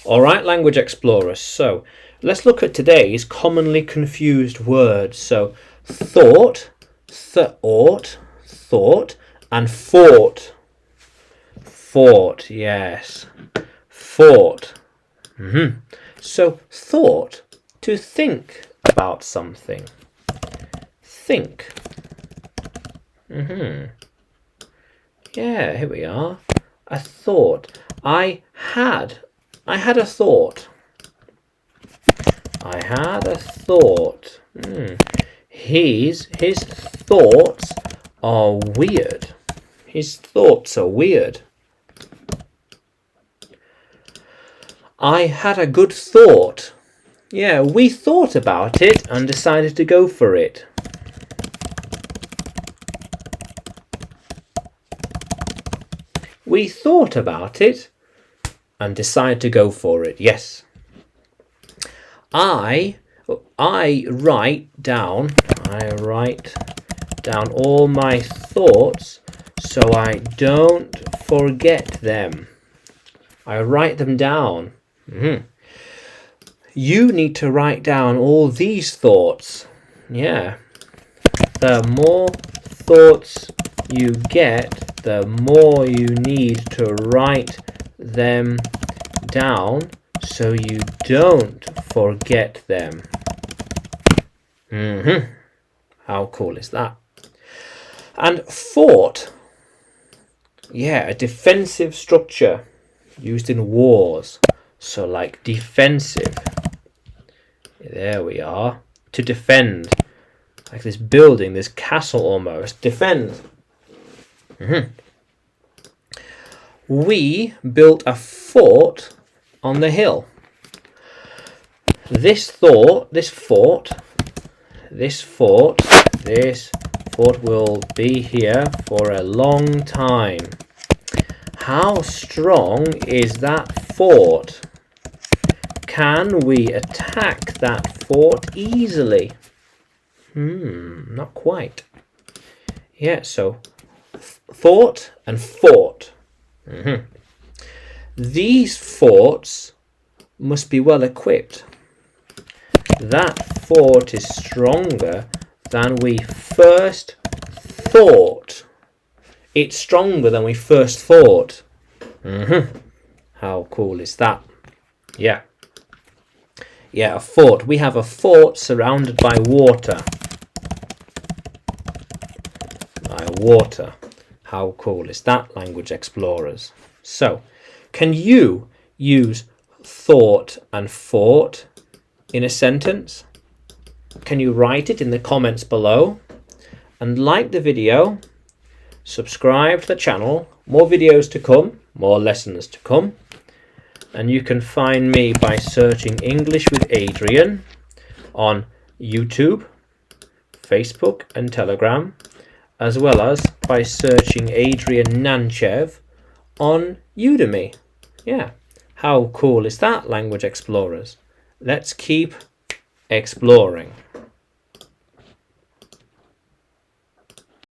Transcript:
All right, Language Explorers. So let's look at today's commonly confused words. So thought, thought, and fought. Fought, yes. Fought. So thought, to think about something. Think. Yeah, here we are. A thought. I had a thought. I had a thought. His thoughts are weird. His thoughts are weird. I had a good thought. Yeah, we thought about it and decided to go for it. We thought about it and decided to go for it. Yes. I write down all my thoughts so I don't forget them. I write them down. You need to write down all these thoughts. Yeah. The more thoughts you get, the more you need to write them down so you don't forget them. How cool is that? And fort. Yeah, a defensive structure used in wars. So like defensive. There we are. To defend. Like this building, this castle almost. Defend. We built a fort on the hill. This fort will be here for a long time. How strong is that fort? Can we attack that fort easily? Not quite. Yeah, so thought and fort. These forts must be well equipped. That fort is stronger than we first thought. It's stronger than we first thought. How cool is that? Yeah. Yeah, a fort. We have a fort surrounded by water. By water. How cool is that, Language Explorers? So, can you use thought and fort in a sentence? Can you write it in the comments below? And like the video, subscribe to the channel. More videos to come, more lessons to come. And you can find me by searching English with Adrian on YouTube, Facebook and Telegram, as well as by searching Adrian Nanchev on Udemy. Yeah, how cool is that, Language Explorers? Let's keep exploring.